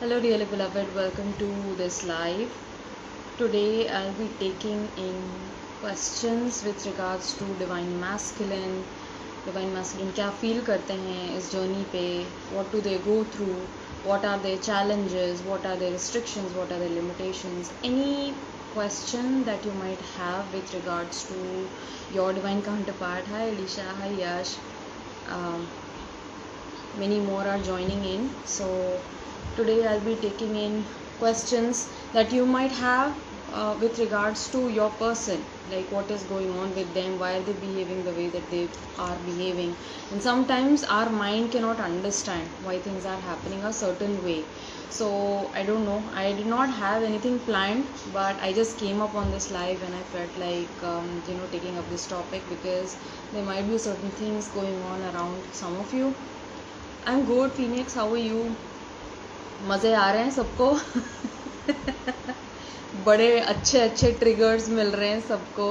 Hello, dearly beloved, welcome to this live. Today, I'll be taking in questions with regards to divine masculine. Divine masculine क्या feel करते हैं इस journey पे? What do they go through? What are their challenges? What are their restrictions? What are their limitations? Any question that you might have with regards to your divine counterpart? Hi, Alicia. Hi, Yash. Um, Many more are joining in. So today I'll be taking in questions that you might have with regards to your person, like what is going on with them, why are they behaving the way that they are behaving. And sometimes our mind cannot understand why things are happening a certain way. So I don't know, I did not have anything planned, but I just came up on this live and I felt like taking up this topic because there might be certain things going on around some of you. I am good Phoenix, how are you? मज़े आ रहे हैं सबको? बड़े अच्छे अच्छे triggers मिल रहे हैं सबको,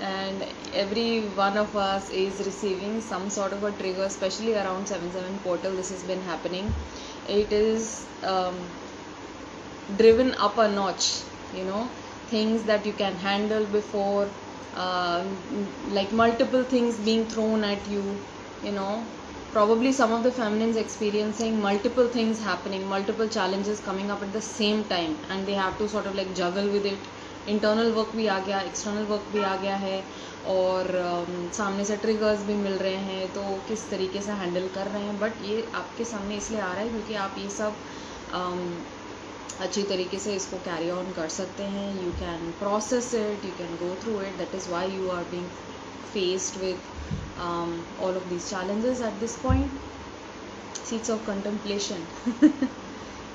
and everyone of us is receiving some sort of a trigger, specially around 7/7 portal. This is been happening. It is driven up a notch, things that you can handle before, like multiple things being thrown at you, probably some of the feminines experiencing multiple things happening, multiple challenges coming up at the same time, and they have to sort of like juggle with it. Internal work भी आ गया, external work भी आ गया है, और सामने से triggers भी मिल रहे हैं, तो किस तरीके से हैंडल कर रहे हैं. बट ये आपके सामने इसलिए आ रहा है क्योंकि आप ये सब अच्छी तरीके से इसको कैरी ऑन कर सकते हैं. You can process it, you can go through it. That is why you are being faced with all of these challenges at this point. Seeds of contemplation.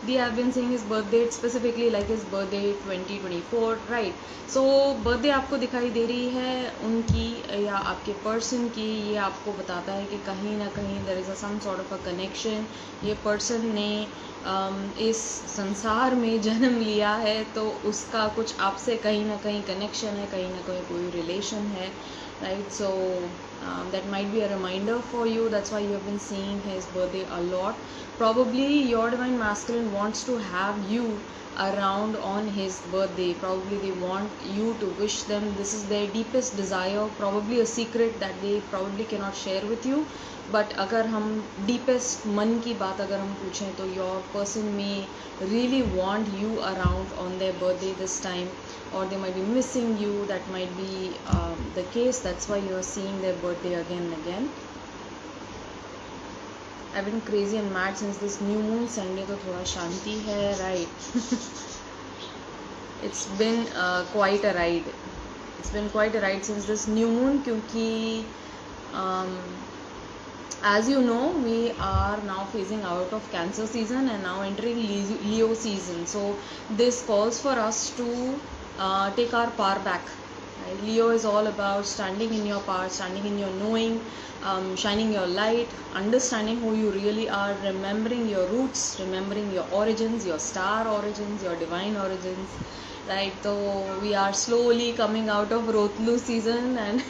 We have been saying his birth date, specifically like his birth date 2024, right? So birthday आपको दिखाई दे रही है उनकी या आपके person की. ये आपको बताता है कि कहीं ना कहीं there is a some sort of a connection. ये पर्सन ने इस संसार में जन्म लिया है, तो उसका कुछ आपसे कहीं ना कहीं कनेक्शन है, कहीं ना कहीं कोई रिलेशन है, right? So that might be a reminder for you. That's why you have been seeing his birthday a lot. Probably your divine masculine wants to have you around on his birthday. Probably they want you to wish them. This is their deepest desire, probably a secret that they probably cannot share with you. But अगर हम deepest मन की बात अगर हम पूछें, तो your person may really want you around on their birthday this time, or they might be missing you. That might be the case. That's why you are seeing their birthday again and again. I've been crazy and mad since this new moon. Sunday तो थोड़ा शांति है, right? It's been quite a ride. It's been quite a ride since this new moon, क्योंकि as you know, we are now phasing out of Cancer season and now entering Leo season. So this calls for us to take our power back. Right? Leo is all about standing in your power, standing in your knowing, shining your light, understanding who you really are, remembering your roots, remembering your origins, your star origins, your divine origins. Right? So we are slowly coming out of Rotlu season and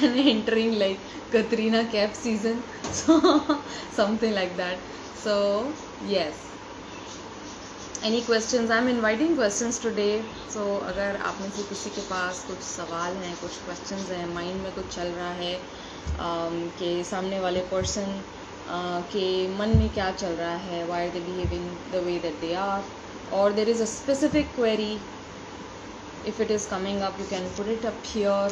and entering like Katrina Kaif season. So something like that. So yes. Any questions? I'm inviting questions today. So अगर आप में से किसी के पास कुछ सवाल हैं, कुछ questions हैं, माइंड में कुछ चल रहा है कि सामने वाले पर्सन के मन में क्या चल रहा है, why are they behaving the way that they are, or there is a specific query, if it is coming up, you can put it up here.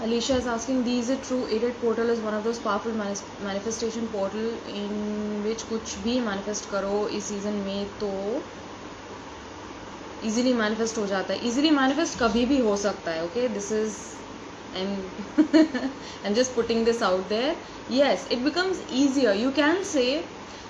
Alicia is asking, is it true 8/8 portal is one of those powerful manifestation portal in which कुछ भी manifest करो इस season में तो easily manifest हो जाता है? easily manifest कभी भी हो सकता है, okay? This is I'm just putting this out there. Yes, it becomes easier. You can say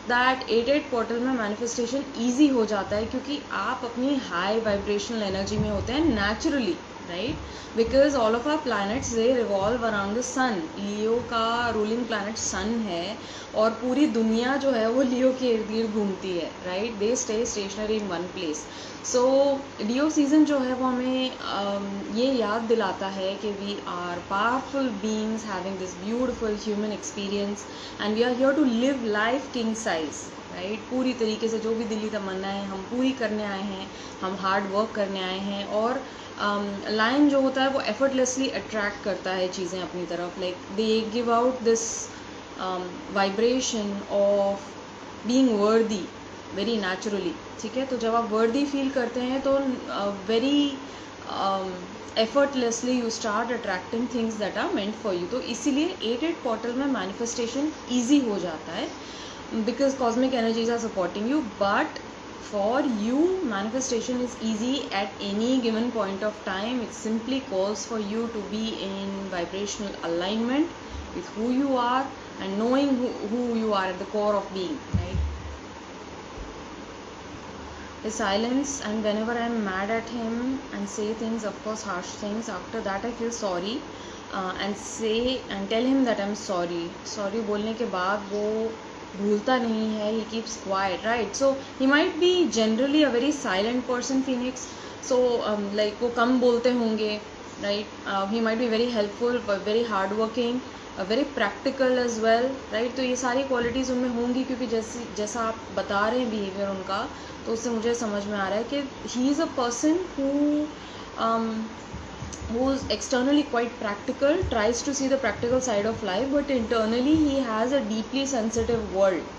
that 8/8 portal में manifestation easy हो जाता है क्योंकि आप अपनी high vibrational energy में होते हैं naturally, right, because all of our planets they revolve around the sun. Leo का रूलिंग प्लैनेट सन है और पूरी दुनिया जो है वो लियो के इर्द गिर्द घूमती है, right. They stay stationary in one place. So Leo season जो है वो हमें ये याद दिलाता है कि we are powerful beings having this beautiful human experience and we are here to live life king size, right. पूरी तरीके से जो भी दिली तमन्नाएं हम पूरी करने आए हैं, हम हार्ड वर्क करने आए हैं. और लायन जो होता है वो एफर्टलेसली अट्रैक्ट करता है चीज़ें अपनी तरफ. Like they give out this vibration of being वर्दी वेरी नेचुरली, ठीक है. तो जब आप वर्दी फील करते हैं तो very effortlessly you start attracting things that are meant for you. तो इसीलिए 8-8 पोर्टल में मैनिफेस्टेशन ईजी हो जाता है because cosmic energies are supporting you. But for you, manifestation is easy at any given point of time. It simply calls for you to be in vibrational alignment with who you are and knowing who you are at the core of being, right. The silence, and whenever I'm mad at him and say things, of course harsh things, after that I feel sorry and say and tell him that I'm sorry. Sorry बोलने के बाद वो भूलता नहीं है, he keeps quiet, right. So he might be generally a very silent person, Phoenix. So like वो कम बोलते होंगे, right. He might be very helpful, very hard working, very practical as well, right. तो ये सारी qualities उनमें होंगी क्योंकि जैसा आप बता रहे हैं behavior उनका, तो उससे मुझे समझ में आ रहा है कि he is a person who is externally quite practical, tries to see the practical side of life, but internally he has a deeply sensitive world,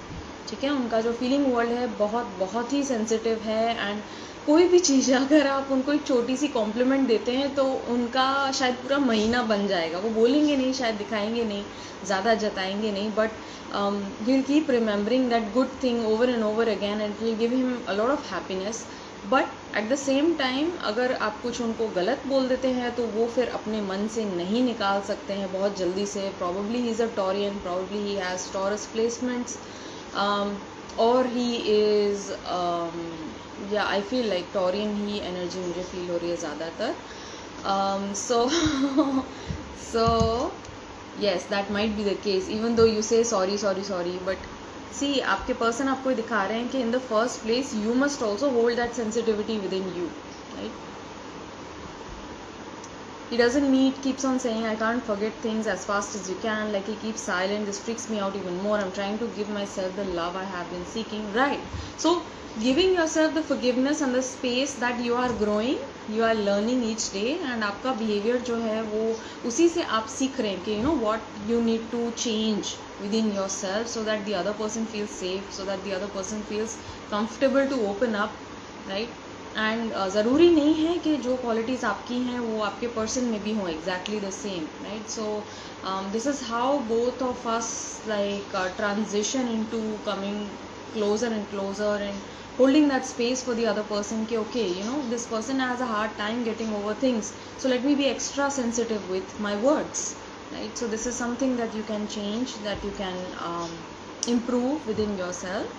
ठीक है. उनका जो फीलिंग वर्ल्ड है बहुत बहुत ही सेंसिटिव है. एंड कोई भी चीज़ अगर आप उनको एक छोटी सी कॉम्प्लीमेंट देते हैं तो उनका शायद पूरा महीना बन जाएगा. वो बोलेंगे नहीं, शायद दिखाएंगे नहीं, ज़्यादा जताएंगे नहीं, but he will keep remembering that good thing over and over again and it will give him a lot of happiness. But at the same time अगर आप कुछ उनको गलत बोल देते हैं तो वो फिर अपने मन से नहीं निकाल सकते हैं बहुत जल्दी से. Probably he is a Taurean, probably he has taurus placements, और ही इज़ या I feel like Taurean he energy मुझे फील हो रही है ज़्यादातर. So yes, that might be the case even though you से सॉरी सॉरी सॉरी. बट सी, आपके person आपको दिखा रहे हैं कि in the first place you must also hold that sensitivity with in you, right. He doesn't need, keeps on saying I can't forget things as fast as you can, like he keeps silent. This freaks me out even more. I'm trying to give myself the love I have been seeking, right. So giving yourself the forgiveness and the space that you are growing, you are learning each day, and आपका behavior जो है वो उसी से आप सीख रहे हैं कि you know what you need to change within yourself so that the other person feels safe, so that the other person feels comfortable to open up, right. And ज़रूरी नहीं है कि जो क्वालिटीज़ आपकी हैं वो आपके पर्सन में भी हों exactly the same, right. So this is how both of us like transition into coming closer and closer and holding that space for the other person कि okay, you know, this person has a hard time getting over things, so let me be extra sensitive with my words, right. So this is something that you can change, that you can improve within yourself.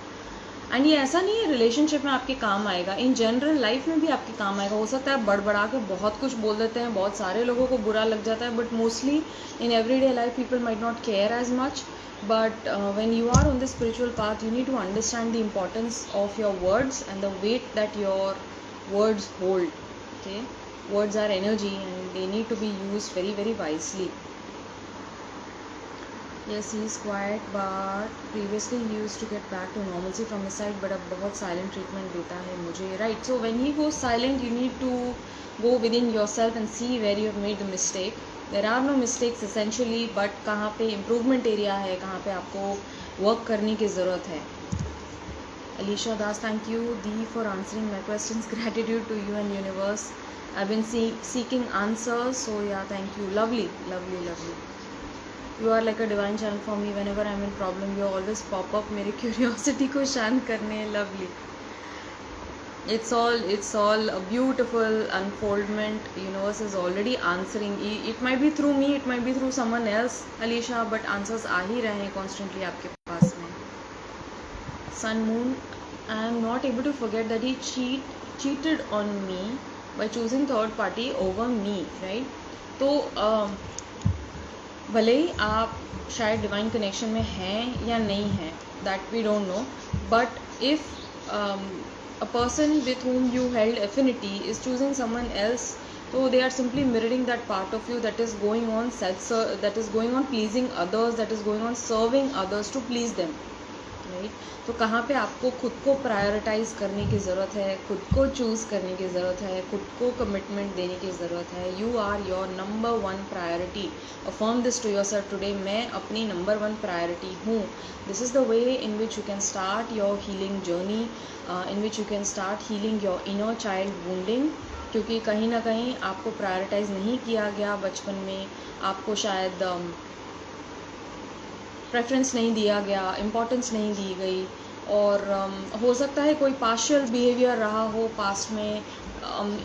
And ये ऐसा नहीं है relationship में आपके काम आएगा, in general life में भी आपके काम आएगा. हो सकता है बड़बड़ा के बहुत कुछ बोल देते हैं, बहुत सारे लोगों को बुरा लग जाता है, but mostly in everyday life people might not care as much. But when you are on the spiritual path you need to understand the importance of your words and the weight that your words hold. Okay, words are energy and they need to be used very very wisely. Yes, he is quiet, but previously he used to get back to normalcy from his side, but अब बहुत silent treatment देता है मुझे, right. So when he goes silent, you need to go within yourself and see where you have made the mistake. There are no mistakes essentially, but कहाँ पे improvement area है, कहाँ पे आपको work करने की ज़रूरत है. Alicia Das, thank you Dee for answering my questions. Gratitude to you and universe. I've been seeking answers, so yeah, thank you. Lovely, lovely, lovely. You are like a divine channel for me. Whenever I'm in problem, you always pop up मेरी curiosity को शांत करने. Lovely. It's all a beautiful unfoldment. Universe is already answering. It might be through me, it might be through someone else, Alicia, but answers आ ही रहे हैं constantly आपके पास में. Sun Moon, I am not able to forget that he cheated on me by choosing third party over me, right? तो भले ही आप शायद divine connection में हैं या नहीं हैं, that we don't know, but if a person with whom you held affinity is choosing someone else, so they are simply mirroring that part of you that is going on that is going on pleasing others, that is going on serving others to please them, right? तो कहाँ पे आपको खुद को prioritise करने की ज़रूरत है, खुद को चूज़ करने की ज़रूरत है, खुद को कमिटमेंट देने की ज़रूरत है. You are your number one priority. Affirm this to yourself today, मैं अपनी नंबर वन प्रायोरिटी हूँ. This is the way in which you can start your healing journey, in which you can start healing your inner child wounding. क्योंकि कहीं ना कहीं आपको prioritise नहीं किया गया बचपन में, आपको शायद प्रेफरेंस नहीं दिया गया, इम्पोर्टेंस नहीं दी गई, और हो सकता है कोई पार्शियल बिहेवियर रहा हो पास्ट में.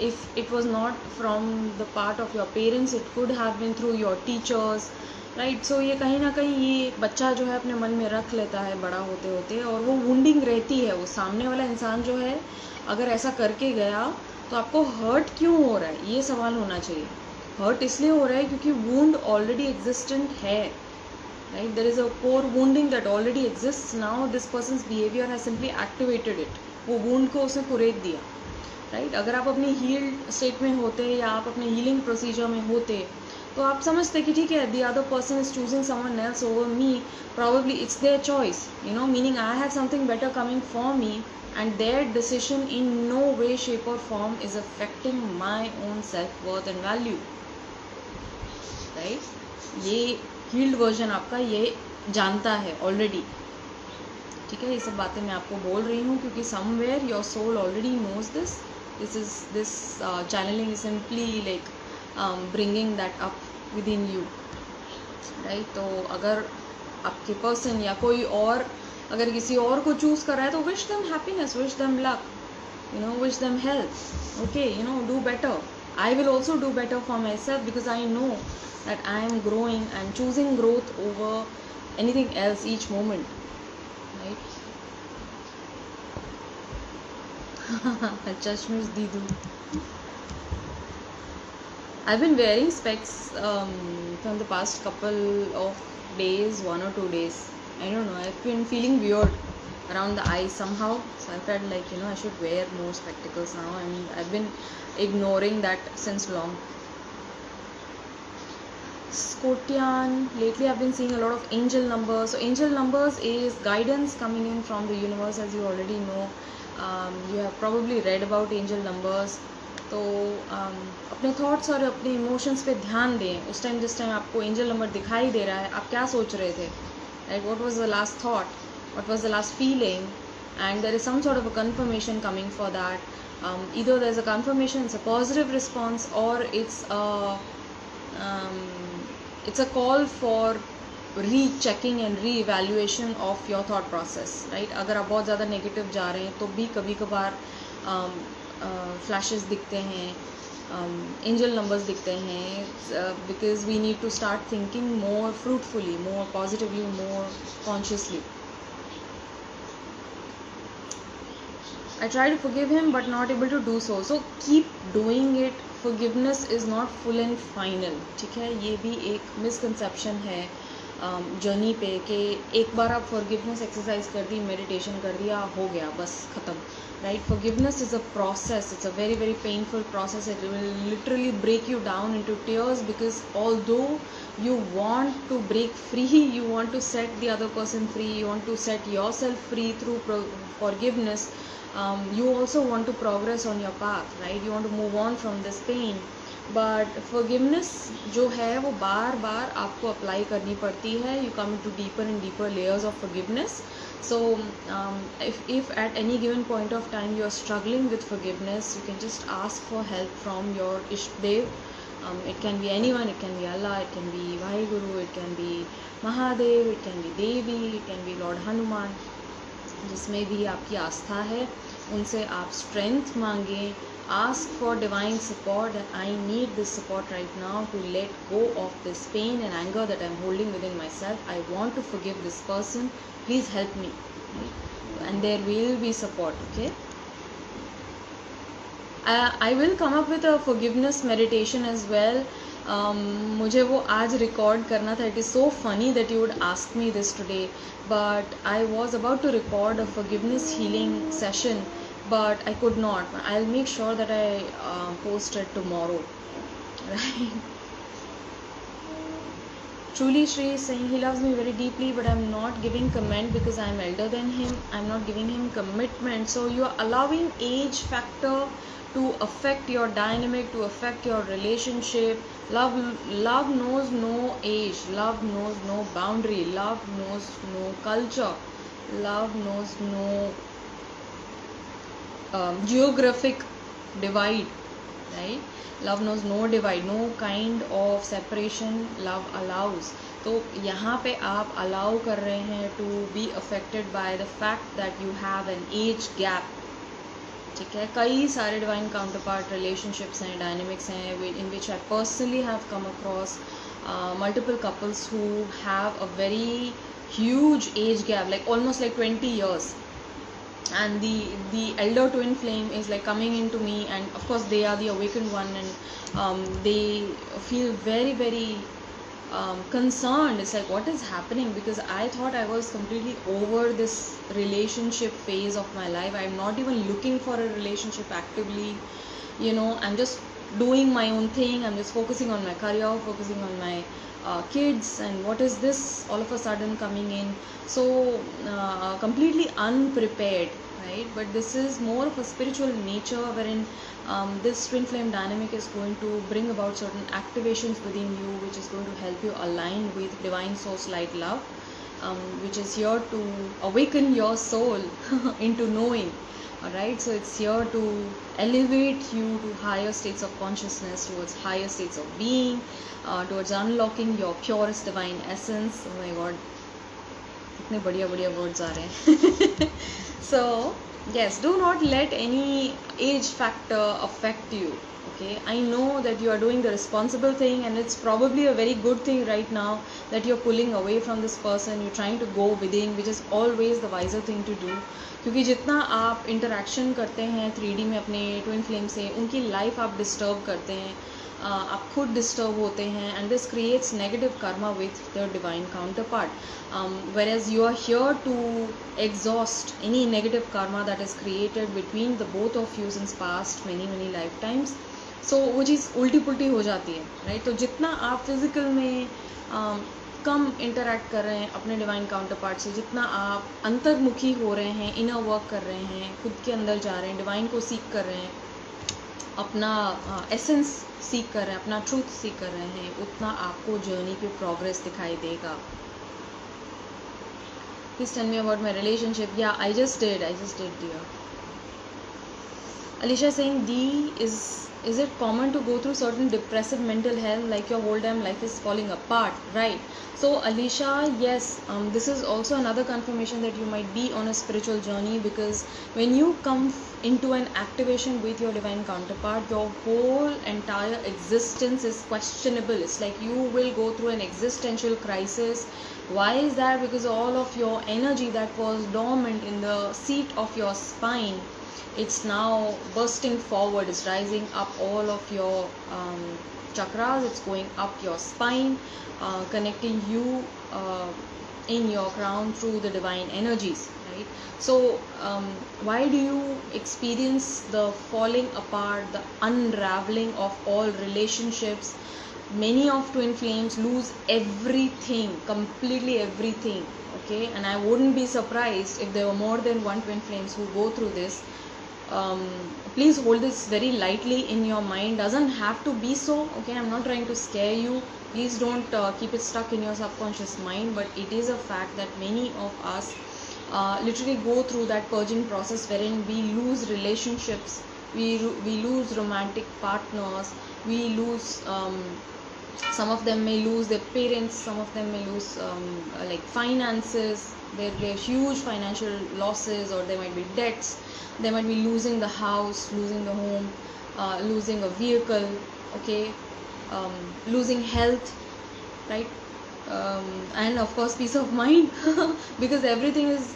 If it was not from the part of your parents, it could have been through your teachers, right? So ये कहीं ना कहीं ये बच्चा जो है अपने मन में रख लेता है बड़ा होते होते, और वो वुंडिंग रहती है. वो सामने वाला इंसान जो है अगर ऐसा करके गया तो आपको हर्ट क्यों हो रहा है, ये सवाल होना चाहिए. हर्ट इसलिए हो रहा है क्योंकि वुंड ऑलरेडी एग्जिस्टेंट है, right? There is a core wounding that already exists. Now this person's behavior has simply activated it. वो wound को उसने कुरेद दिया, right? अगर आप अपनी healed state में होते या आप अपने healing procedure में होते तो आप समझते कि ठीक है, the other person is choosing someone else over me, probably it's their choice, you know, meaning I have something better coming for me, and their decision in no way, shape or form is affecting my own self-worth and value, right? ये heeled version आपका ये जानता है already, ठीक है? ये सब बातें मैं आपको बोल रही हूँ क्योंकि somewhere your soul already knows this. This channeling is simply like bringing that up within you, right? तो अगर आपके पर्सन या कोई और अगर किसी और को चूज़ कर रहा है तो wish them happiness, wish them luck, you know, wish them health. Okay, you know, do better. I will also do better for myself because I know that I am growing and choosing growth over anything else each moment, right? Chashmish Didu. I've been wearing specs from the past couple of days, 1 or 2 days. I don't know, I've been feeling weird around the eyes somehow, so I felt like, you know, I should wear more spectacles now, and I've been ignoring that since long. Scorpion, lately I've been seeing a lot of angel numbers. So angel numbers is guidance coming in from the universe, as you already know. You have probably read about angel numbers. तो अपने thoughts और अपने emotions पे ध्यान दें. उस time जिस time आपको एंजल नंबर दिखाई दे रहा है, आप क्या सोच रहे थे, right? What was the last thought, what was the last feeling, and there is some sort of a confirmation coming for that. Either there's a confirmation, it's a positive response, or it's a call for rechecking and reevaluation of your thought process, right? अगर आप बहुत ज़्यादा negative जा रहे हैं तो भी कभी कभार फ्लैशेस दिखते हैं, एंजल नंबर्स दिखते हैं, because we need to start thinking more fruitfully, more positively, more consciously. I try to forgive him but not able to do so. So keep doing it. Forgiveness is not full and final. ठीक है? ये भी एक misconception है journey पे कि एक बार आप फॉरगिवनेस एक्सरसाइज कर दी, मेडिटेशन कर दिया, हो गया, बस ख़त्म, right? Forgiveness is a process. It's a very very painful process. It will literally break you down into tears because although you want to break free, you want to set the other person free, you want to set yourself free through forgiveness. You also want to progress on your path, right? You want to move on from this pain, but forgiveness जो है वो बार बार आपको apply करनी पड़ती है. You come into deeper and deeper layers of forgiveness. So if at any given point of time you are struggling with forgiveness, you can just ask for help from your Ishdev. It can be anyone, it can be Allah, it can be Vaheguru, it can be Mahadev, it can be Devi, it can be Lord Hanuman. जिसमें भी आपकी आस्था है उनसे आप strength मांगें. Ask for divine support and I need this support right now to let go of this pain and anger that I am holding within myself. I want to forgive this person, please help me, and there will be support. Okay, I will come up with a forgiveness meditation as well. मुझे वो आज record करना था. It is so funny that you would ask me this today, but I was about to record a forgiveness healing session, but I could not. I'll make sure that I post it tomorrow. Right? Truly, Shri is saying he loves me very deeply, but I'm not giving comment because I'm elder than him. I'm not giving him commitment. So you are allowing age factor to affect your dynamic, to affect your relationship. Love knows no age. Love knows no boundary. Love knows no culture. Love knows no geographic divide, right? Love knows no divide, no kind of separation love allows. तो यहाँ पे आप allow कर रहे हैं to be affected by the fact that you have an age gap. ठीक है, कई सारे डिवाइन काउंटर पार्ट रिलेशनशिप्स हैं, डायनेमिक्स हैं, in which I personally have come across multiple couples who have a very huge age gap, like almost like 20 years. And the elder twin flame is like coming into me, and of course they are the awakened one, and they feel very very concerned. It's like, what is happening? Because I thought I was completely over this relationship phase of my life. I'm not even looking for a relationship actively, I'm just doing my own thing. I'm just focusing on my career, focusing on my kids, and what is this all of a sudden coming in? So completely unprepared, right? But this is more of a spiritual nature, wherein this twin flame dynamic is going to bring about certain activations within you, which is going to help you align with divine source light love, which is here to awaken your soul into knowing. Alright, so it's here to elevate you to higher states of consciousness, towards higher states of being, towards unlocking your purest divine essence. Oh my god, इतने बढ़िया बढ़िया words आ रहे हैं. So yes, do not let any age factor affect you. Okay, I know that you are doing the responsible thing, and it's probably a very good thing right now that you're pulling away from this person. You're trying to go within, which is always the wiser thing to do. क्योंकि जितना आप interaction करते हैं 3D में अपने twin flame से, उनकी life आप डिस्टर्ब करते हैं, आप खुद डिस्टर्ब होते हैं, and this creates negative Karma with the divine counter part. whereas you are here to exhaust any negative karma that is created between the both of you since past many lifetimes. So वो चीज़ उल्टी पुल्टी हो जाती है, right? तो जितना आप physical में कम interact कर रहे हैं अपने डिवाइन काउंटर पार्ट से, जितना आप अंतर्मुखी हो रहे हैं, इनर वर्क कर रहे हैं, खुद के अंदर जा रहे हैं, डिवाइन को सीख कर रहे हैं, अपना एसेंस सीख कर रहे हैं, अपना ट्रूथ सीख कर रहे हैं, उतना आपको जर्नी पे प्रोग्रेस दिखाई देगा. Please tell me about my relationship. Yeah, I just did dear. Alicia saying, D, is it common to go through certain depressive mental health, like your whole damn life is falling apart, right? So Alicia, yes, this is also another confirmation that you might be on a spiritual journey, because when you come into an activation with your divine counterpart, your whole entire existence is questionable. It's like you will go through an existential crisis. Why is that? Because all of your energy that was dormant in the seat of your spine, it's now bursting forward. It's rising up all of your chakras. It's going up your spine, connecting you in your crown through the divine energies, right? So why do you experience the falling apart, the unraveling of all relationships? Many of twin flames lose everything, completely everything, okay? And I wouldn't be surprised if there were more than one twin flames who go through this. Please hold this very lightly in your mind. Doesn't have to be so, okay? I'm not trying to scare you. Please don't keep it stuck in your subconscious mind, but it is a fact that many of us literally go through that purging process, wherein we lose relationships, we lose romantic partners, we lose some of them may lose their parents, some of them may lose like finances. There are huge financial losses, or there might be debts. They might be losing the house, losing the home, losing a vehicle, okay, losing health, right? And of course peace of mind because everything is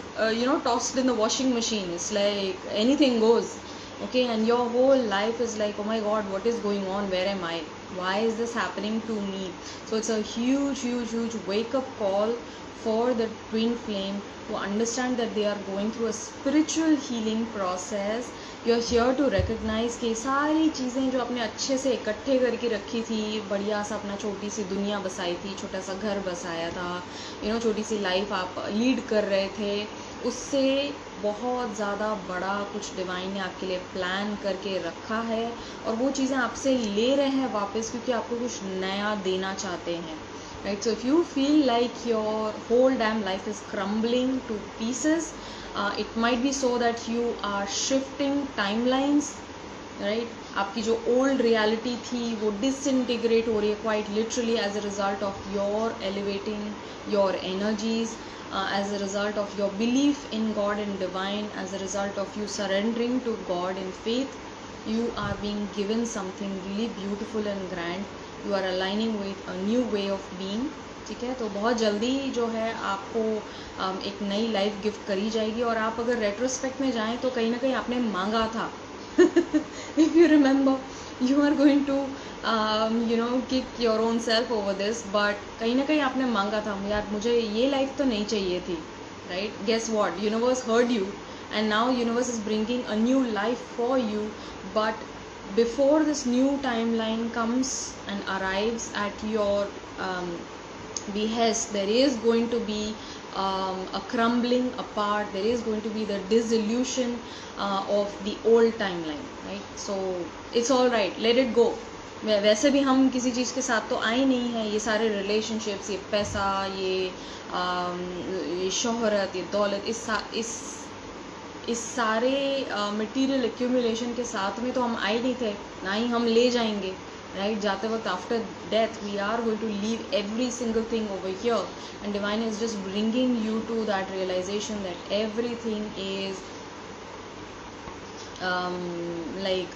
tossed in the washing machine. It's like anything goes. okay, and your whole life is like, oh my god, what is going on, where am I, why is this happening to me? So it's a huge wake up call for the twin flame to understand that they are going through a spiritual healing process. You are here to recognise कि सारी चीज़ें जो आपने अच्छे से इकट्ठे करके रखी थी, बढ़िया सा अपना छोटी सी दुनिया बसाई थी, छोटा सा घर बसाया था, छोटी सी लाइफ आप लीड कर रहे थे, उससे बहुत ज़्यादा बड़ा कुछ डिवाइन ने आपके लिए प्लान करके रखा है, और वो चीज़ें आपसे ले रहे हैं वापस, क्योंकि आपको कुछ नया देना चाहते हैं, right? So if you feel like your whole damn life is crumbling to pieces, it might be so that you are shifting timelines, right? आपकी जो old reality थी वो disintegrate हो रही है quite literally as a result of your elevating your energies, as a result of your belief in God and divine, as a result of you surrendering to God in faith. You are being given something really beautiful and grand. You are aligning with a new way of being. ठीक है, तो बहुत जल्दी जो है आपको एक नई लाइफ गिफ्ट करी जाएगी, और आप अगर रेट्रोस्पेक्ट में जाएं तो कहीं ना कहीं आपने मांगा था. If you remember you are going to kick your own self over this, but कहीं ना कहीं आपने मांगा था, यार मुझे ये लाइफ तो नहीं चाहिए थी, right? Guess what, universe heard you, and now universe is bringing a new life for you. But before this new timeline comes and arrives at your behest, there is going to be a crumbling apart, there is going to be the dissolution of the old timeline, right? So it's all right, let it go. वैसे भी हम किसी चीज़ के साथ तो आए नहीं हैं, ये सारे रिलेशनशिप्स, ये पैसा, ये शोहरत, ये दौलत, इस सारे मटेरियल एक्यूमुलेशन के साथ में तो हम आए नहीं थे, ना ही हम ले जाएंगे, राइट? जाते वक्त after death we are going to leave every single thing over here, and divine is just bringing you to that realisation that everything is like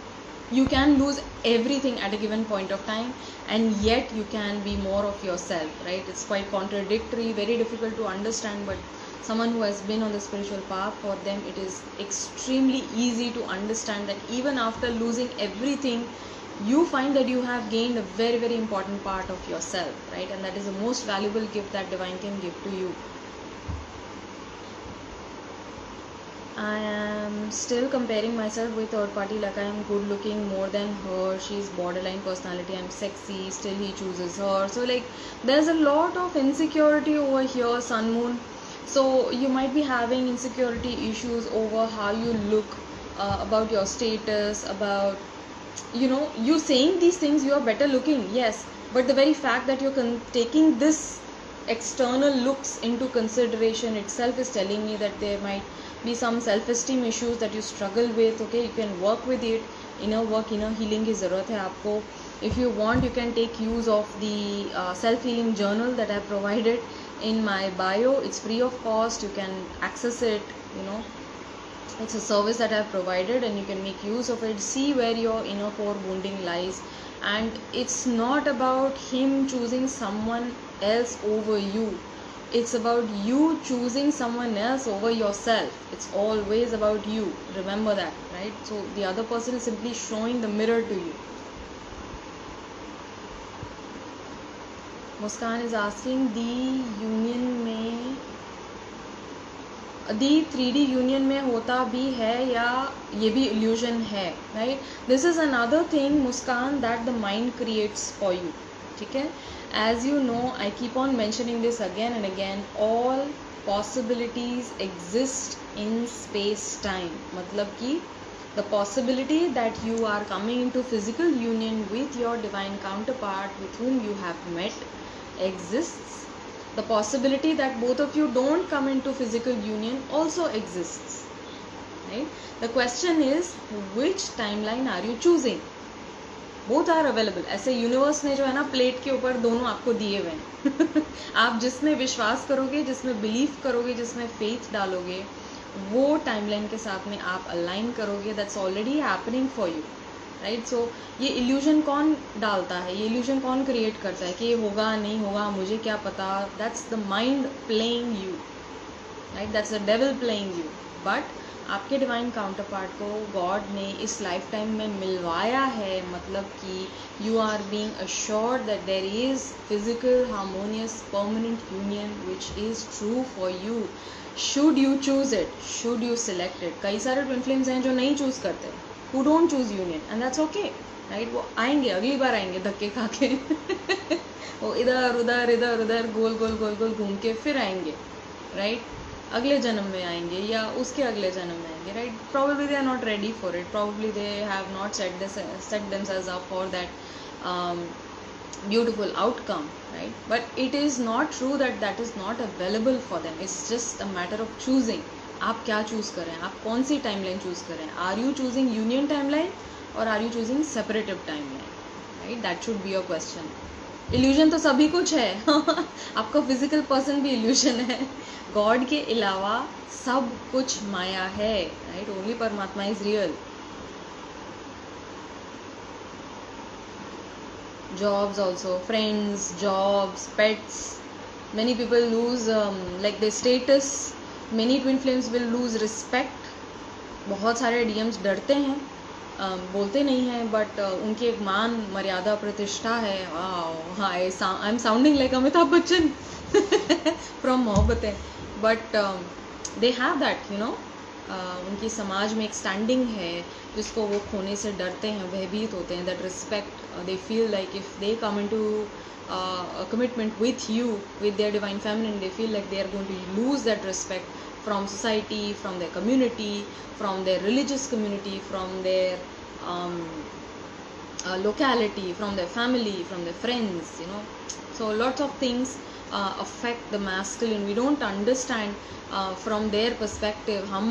you can lose everything at a given point of time, and yet you can be more of yourself, right? It's quite contradictory, very difficult to understand, but someone who has been on the spiritual path, for them it is extremely easy to understand that even after losing everything, you find that you have gained a very important part of yourself, right? And that is the most valuable gift that divine can give to you. I am still comparing myself with third party, like I am good looking more than her, she's borderline personality, I'm sexy, still he chooses her. So like there's a lot of insecurity over here, sun moon. So you might be having insecurity issues over how you look, about your status, about you saying these things, you are better looking, yes, but the very fact that you're taking this external looks into consideration itself is telling me that there might be some self-esteem issues that you struggle with. Okay, you can work with it. Inner work, inner healing की ज़रूरत है आपको. If you want, you can take use of the self-healing journal that I provided in my bio. It's free of cost. You can access it. It's a service that I've provided, and you can make use of it. See where your inner core wounding lies, and it's not about him choosing someone else over you. It's about you choosing someone else over yourself. It's always about you. Remember that, right? So the other person is simply showing the mirror to you. Muskan is asking, the 3D union में होता भी है या ये भी illusion है, right? This is another thing, Muskan, that the mind creates for you. ठीक है? As you know, I keep on mentioning this again and again, all possibilities exist in space-time. मतलब कि the possibility that you are coming into physical union with your divine counterpart with whom you have met exists. The possibility that both of you don't come into physical union also exists, right? The question is, which timeline are you choosing? Both are available. ऐसे universe ने जो है ना plate के ऊपर दोनों आपको दिए हुए हैं. आप जिसमें विश्वास करोगे, जिसमें बिलीव करोगे, जिसमें फेथ डालोगे, वो टाइमलाइन के साथ में आप अलाइन करोगे. That's already happening for you, right? So ये इल्यूजन कौन डालता है, ये इल्यूजन कौन क्रिएट करता है कि ये होगा नहीं होगा, मुझे क्या पता? That's the mind playing you, right? That's the devil playing you. But आपके डिवाइन काउंटर पार्ट को गॉड ने इस लाइफ टाइम में मिलवाया है, मतलब कि you are being assured that there is physical harmonious permanent union which is true for you, should you choose it, should you select it. कई सारे ट्विन फ्लेम्स हैं जो नहीं चूज करते, who don't choose union, and that's okay, right. वो आएंगे, अगली बार आएंगे धक्के खा के वो इधर उधर इधर उधर गोल गोल गोल गोल घूम के फिर आएंगे, राइट. अगले जन्म में आएंगे या उसके अगले जन्म में आएंगे, right. Probably they are not ready for it, probably they have not set themselves up for that beautiful outcome, right? But it is not true that that is not available for them. It's just a matter of choosing. आप क्या choose कर रहे हैं, आप कौन सी timeline choose कर रहे हैं. Are you choosing union timeline और are you choosing separative timeline, right. That should be your question. Illusion तो सभी कुछ है आपका फिजिकल पर्सन भी इल्यूजन है. गॉड के अलावा सब कुछ माया है, राइट. ओनली परमात्मा is real. Jobs also, friends, jobs, pets, many people lose like their status. Many twin flames will lose respect. बहुत सारे DMs डरते हैं, बोलते नहीं हैं, बट उनकी एक मान मर्यादा प्रतिष्ठा है. I am sounding like Amitabh Bachchan from Mohabbatein, but they have that, you know. उनकी समाज में एक स्टैंडिंग है जिसको वो खोने से डरते हैं, भयभीत होते हैं. That respect, they feel like if they come into commitment with you, with their divine feminine, they feel like they are going to lose that respect from society, from their community, from their religious community, from their locality, from their family, from their friends, you know. So lots of things affect the masculine. We don't understand from their perspective. हम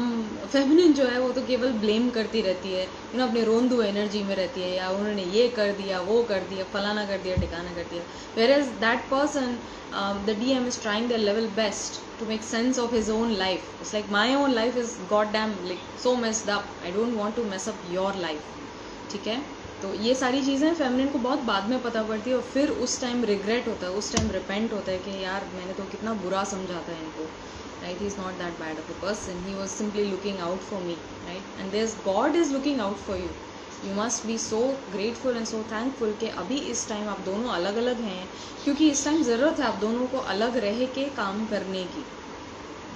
feminine जो है वो तो केवल blame करती रहती है, you know, अपने रोंदू एनर्जी में रहती है, या उन्होंने ये कर दिया, वो कर दिया, फलाना कर दिया, ठिकाना कर दिया. Whereas that person, the DM is trying their level best to make sense of his own life. It's like my own life is goddamn like so messed up. I don't want to mess up your life. ठीक है. तो ये सारी चीज़ें feminine को बहुत बाद में पता पड़ती है, और फिर उस टाइम रिग्रेट होता है, उस टाइम रिपेंट होता है कि यार मैंने तो कितना बुरा समझा था इनको, right. He is not that bad of a person, he was simply looking out for me, right. And there God is looking out for you. You must be so grateful and so thankful कि अभी इस time आप दोनों अलग अलग हैं, क्योंकि इस टाइम ज़रूरत है आप दोनों को अलग रह के काम करने की,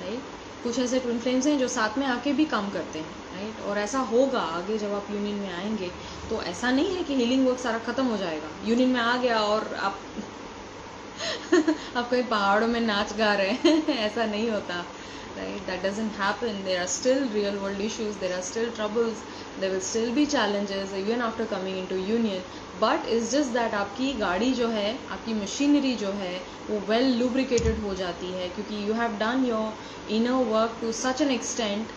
राइट. कुछ ऐसे ट्विन फ्लेम्स हैं जो साथ में आके भी काम करते हैं, राइट. और ऐसा होगा आगे जब आप यूनियन में आएंगे. तो ऐसा नहीं है कि हीलिंग वर्क सारा ख़त्म हो जाएगा, यूनियन में आ गया और आप आप कहीं पहाड़ों में नाच गा रहे हैं ऐसा नहीं होता, right. That doesn't happen. There are still real world issues, there are still troubles, there will still be challenges even after coming into union. But it's just that आपकी गाड़ी जो है, आपकी मशीनरी जो है वो वेल लुब्रिकेटेड हो जाती है, क्योंकि you have done your inner work to such an extent.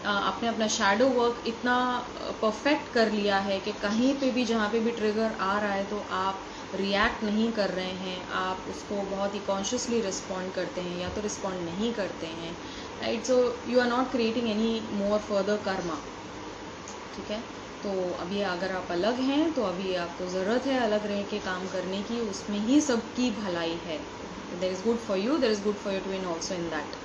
आपने अपना शैडो वर्क इतना परफेक्ट कर लिया है कि कहीं पे भी जहाँ पे भी ट्रिगर आ रहा है तो आप रिएक्ट नहीं कर रहे हैं, आप उसको बहुत ही कॉन्शियसली रिस्पॉन्ड करते हैं या तो रिस्पॉन्ड नहीं करते हैं, right. So you are not creating any more further karma, ठीक है. तो अभी अगर आप अलग हैं तो अभी आपको ज़रूरत है अलग रह के काम करने की, उसमें ही सबकी भलाई है. There is good for you, there is good for your twin also in that.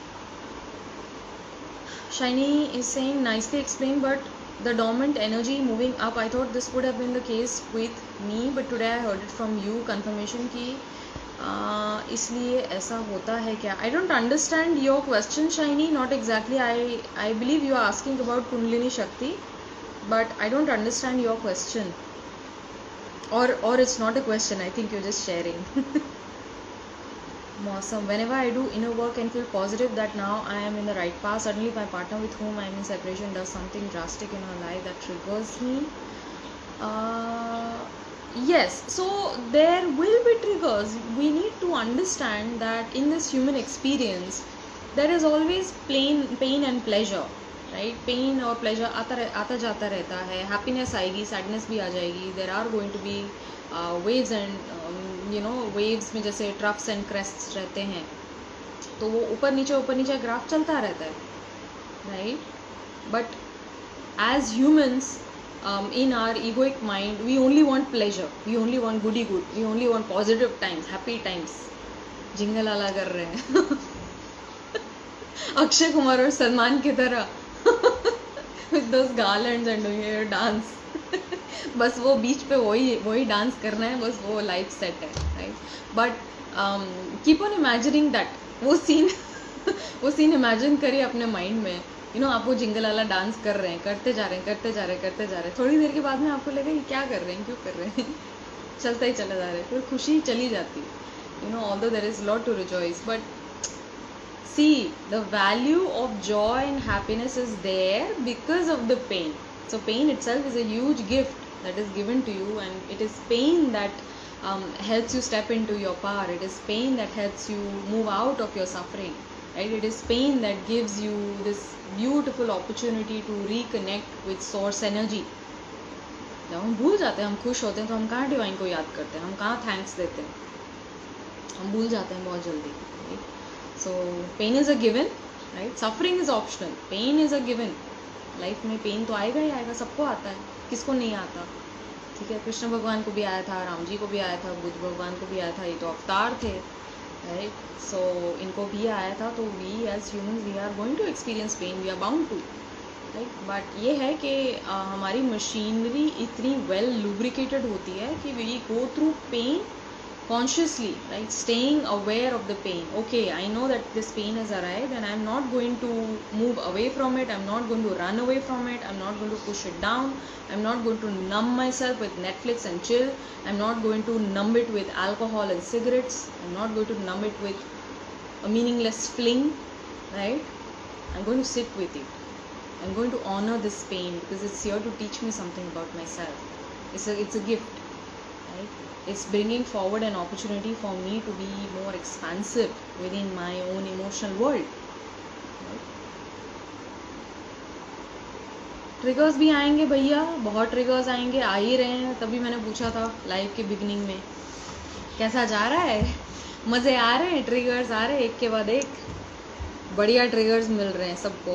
Shiny is saying nicely explained, but the dormant energy moving up, I thought this would have been the case with me, but today I heard it from you, confirmation की इसलिए ऐसा होता है क्या. I don't understand your question, Shiny. Not exactly. I believe you are asking about Kundalini Shakti, but I don't understand your question. Or it's not a question. I think you're just sharing. Awesome. Whenever I do inner work and feel positive that now I am in the right path, suddenly my partner with whom I am in separation does something drastic in her life that triggers me. Yes, so there will be triggers. We need to understand that in this human experience there is always pain and pleasure, right. Pain और pleasure आता जाता रहता है. happiness आएगी, sadness भी आ जाएगी. there are going to be waves and you know, waves में जैसे ट्रफ्स एंड क्रेस्ट्स रहते हैं, तो वो ऊपर नीचे ग्राफ चलता रहता है, right. But as humans in our egoic mind we only want pleasure, we only want goody good, we only want positive times, happy times. Jingle आला कर रहे हैं अक्षय कुमार और सलमान की तरह with those garlands and doing your dance. बस वो बीच पे वही डांस करना है, बस वो लाइफ सेट है, right. But keep on imagining that वो सीन वो सीन इमेजिन करिए अपने माइंड में. आप वो जिंगल वाला डांस कर रहे हैं, करते जा रहे हैं. थोड़ी देर के बाद में आपको लगेगा ये क्या कर रहे हैं, क्यों कर रहे हैं. चलता ही चला जा रहा है, फिर खुशी चली जाती है. although there is a lot to rejoice, but see, the value of joy and happiness is there because of the pain. So pain itself is a huge gift that is given to you, and it is pain that helps you step into your power. It is pain that helps you move out of your suffering, right? It is pain that gives you this beautiful opportunity to reconnect with source energy. जब हम भूल जाते हैं, हम खुश होते हैं, तो हम कहाँ डिवाइन को याद करते हैं, हम कहाँ थैंक्स देते हैं, हम भूल जाते हैं बहुत जल्दी, right? So pain is a given, right? Suffering is optional, pain is a given. Life में पेन तो आएगा ही आएगा, सबको आता है, किसको नहीं आता, ठीक है. कृष्ण भगवान को भी आया था, राम जी को भी आया था, बुद्ध भगवान को भी आया था, ये तो अवतार थे, राइट. सो इनको भी आया था, तो we as humans we are going to experience pain, we are bound to, right. But ये है कि हमारी मशीनरी इतनी वेल लुब्रिकेटेड होती है कि we go through pain consciously, right? Staying aware of the pain. Okay, I know that this pain has arrived and I'm not going to move away from it, I'm not going to run away from it, I'm not going to push it down, I'm not going to numb myself with Netflix and chill, I'm not going to numb it with alcohol and cigarettes, I'm not going to numb it with a meaningless fling, right? I'm going to sit with it, I'm going to honor this pain because it's here to teach me something about myself. It's a gift, right? It's bringing forward an opportunity for me to be more expansive within my own emotional world. Triggers भी आएंगे भैया, बहुत triggers आएंगे, आ ही रहे हैं. तभी मैंने पूछा था लाइव के बिगिनिंग में कैसा जा रहा है, मज़े आ रहे हैं, ट्रिगर्स आ रहे हैं एक के बाद एक, बढ़िया ट्रिगर्स मिल रहे हैं सबको.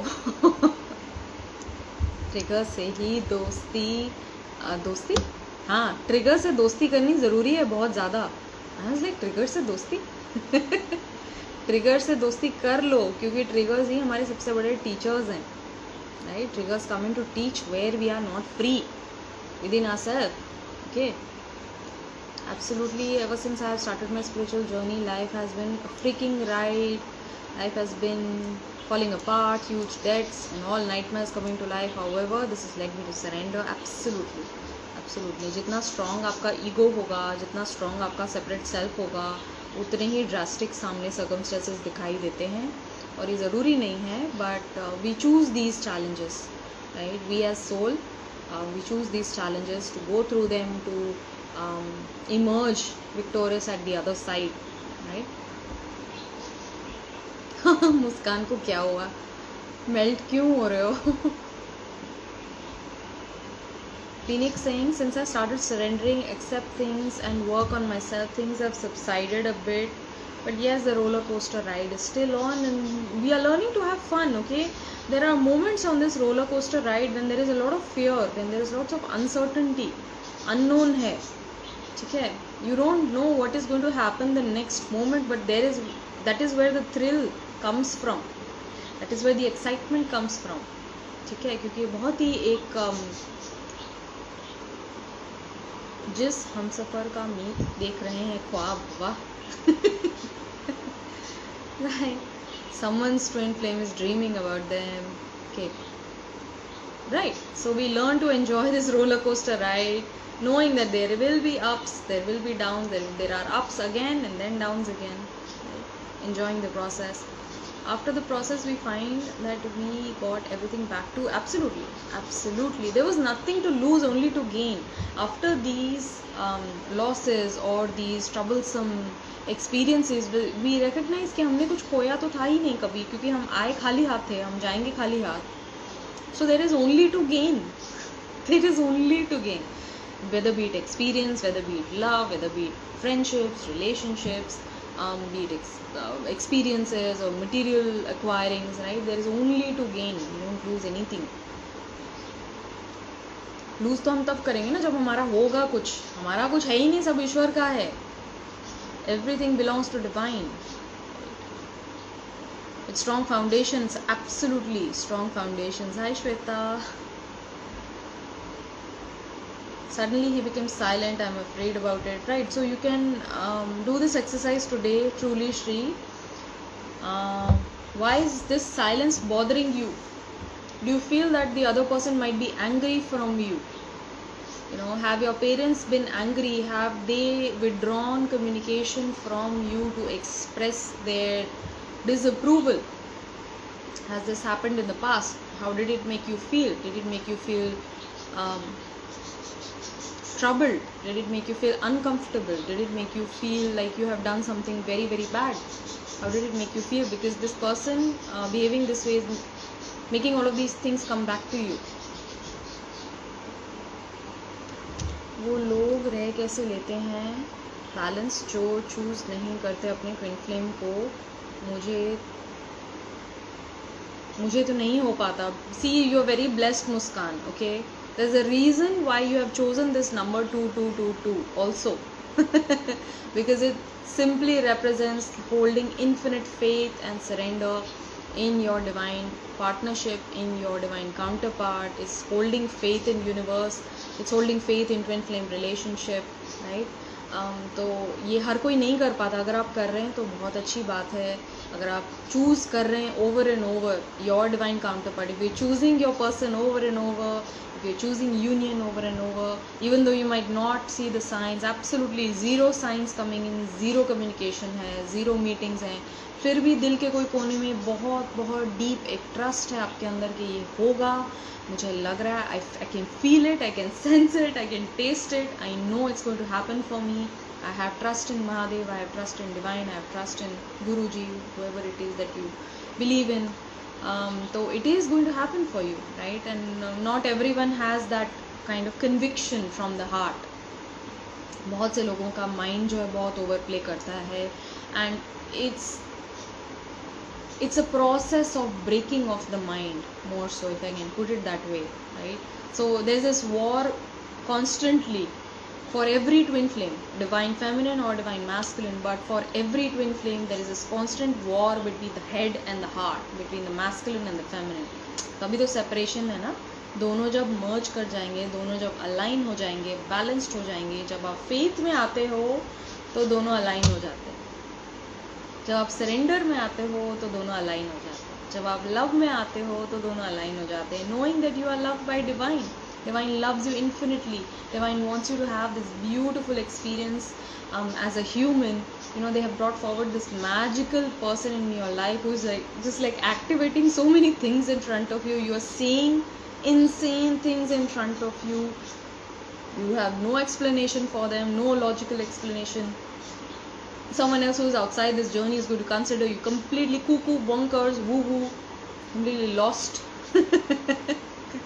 ट्रिगर से ही दोस्ती हाँ, ट्रिगर से दोस्ती करनी ज़रूरी है बहुत ज़्यादा. आई वाज लाइक ट्रिगर से दोस्ती ट्रिगर से दोस्ती कर लो, क्योंकि ट्रिगर्स ही हमारे सबसे बड़े टीचर्स हैं, right. Triggers coming to teach where we are not free within ourself. Okay, absolutely. Ever since I have started my spiritual journey, life has been a freaking ride. Life has been falling apart, huge debts and all nightmares coming to life. However, this has led me to surrender. Absolutely. जितना strong आपका ego होगा, जितना strong आपका separate self होगा, उतने ही drastic सामने circumstances दिखाई देते हैं. और ये ज़रूरी नहीं है, but we choose these challenges, right. We as soul we choose these challenges to go through them, to emerge victorious at the other side, right. Muskan को क्या हुआ, मेल्ट क्यों हो रहे हो? Phoenix saying, since I started surrendering, accept things and work on myself, things have subsided a bit, but yes, the roller coaster ride is still on and we are learning to have fun. Okay, there are moments on this roller coaster ride when there is a lot of fear, when there is lots of uncertainty, unknown hai, theek hai. You don't know what is going to happen the next moment, but that is where the thrill comes from, that is where the excitement comes from, ठीक है. क्योंकि बहुत ही एक जिस हम सफ़र का मीत देख रहे हैं ख्वाब, वाह. Someone's twin flame is dreaming about them. Okay, right. So we learn to enjoy this roller coaster ride, knowing that there will be ups, there will be downs, there are ups again and then downs again, right? Enjoying the process. After the process, we find that we got everything back to absolutely. There was nothing to lose, only to gain. After these losses or these troublesome experiences, we recognize कि हमने कुछ खोया तो था ही नहीं कभी, क्योंकि हम आए खाली हाथ थे, हम जाएंगे खाली हाथ. So there is only to gain. There is only to gain. Whether be it experience, whether be it love, whether be it friendships, relationships, be it experiences or material acquirings, right? There is only to gain. You don't lose anything. Lose तो हम तब करेंगे ना जब हमारा होगा कुछ. हमारा कुछ है ही नहीं, सब ईश्वर का है. Everything belongs to divine. With strong foundations, absolutely strong foundations. Hi Shweta. Suddenly he became silent. I'm afraid about it, right? So you can do this exercise today. Truly, Shri, why is this silence bothering you? Do you feel that the other person might be angry from you? You know, have your parents been angry? Have they withdrawn communication from you to express their disapproval? Has this happened in the past? How did it make you feel? Did it make you feel um, troubled? Did it make you feel uncomfortable? Did it make you feel like you have done something very, very bad? How did it make you feel? Because this person behaving this way is making all of these things come back to you. वो लोग रह कैसे लेते हैं balance जो choose नहीं करते अपने ट्विन फ्लेम को? मुझे तो नहीं हो पाता. See, you are very blessed, Muskan. Okay, there is a reason why you have chosen this number 2222 also. Because it simply represents holding infinite faith and surrender in your divine partnership, in your divine counterpart. It's holding faith in universe, it's holding faith in twin flame relationship, right? तो ये हर कोई नहीं कर पाता. अगर आप कर रहे हैं तो बहुत अच्छी बात है. अगर आप चूज़ कर रहे हैं over and over your divine counterpart, if you choosing your person over and over, if you're choosing union over and over, even though you might not see the signs, absolutely zero signs coming in, zero communication है, zero meetings हैं, फिर भी दिल के कोई कोने में बहुत बहुत डीप एक ट्रस्ट है आपके अंदर कि ये होगा. मुझे लग रहा है, I can feel it, I can sense it, I can taste it, I know it's going to happen for me. I have trust in Mahadev, I have trust in divine, I have trust in Guruji, whoever it is that you believe in. So it is going to happen for you, right? And not everyone has that kind of conviction from the heart. बहुत से लोगों का mind जो है बहुत over play करता है, and it's a process of breaking of the mind, more so, if I can put it that way, right? So there's this war constantly for every twin flame, divine feminine or divine masculine, but for every twin flame there is this constant war between the head and the heart, between the masculine and the feminine. तभी तो separation है ना. दोनों जब मर्ज कर जाएंगे, दोनों जब अलाइन हो जाएंगे, बैलेंस्ड हो जाएंगे, जब आप फेथ में आते हो तो दोनों अलाइन हो जाते हैं. जब आप सरेंडर में आते हो तो दोनों अलाइन हो जाते हैं. जब आप लव में आते हो तो दोनों अलाइन हो जाते हैं. Knowing that you are loved by divine. Divine loves you infinitely. Divine wants you to have this beautiful experience as a human. You know, they have brought forward this magical person in your life who is like just like activating so many things in front of you. You are seeing insane things in front of you. You have no explanation for them, no logical explanation. Someone else who is outside this journey is going to consider you completely cuckoo, bonkers, woo-woo, completely lost.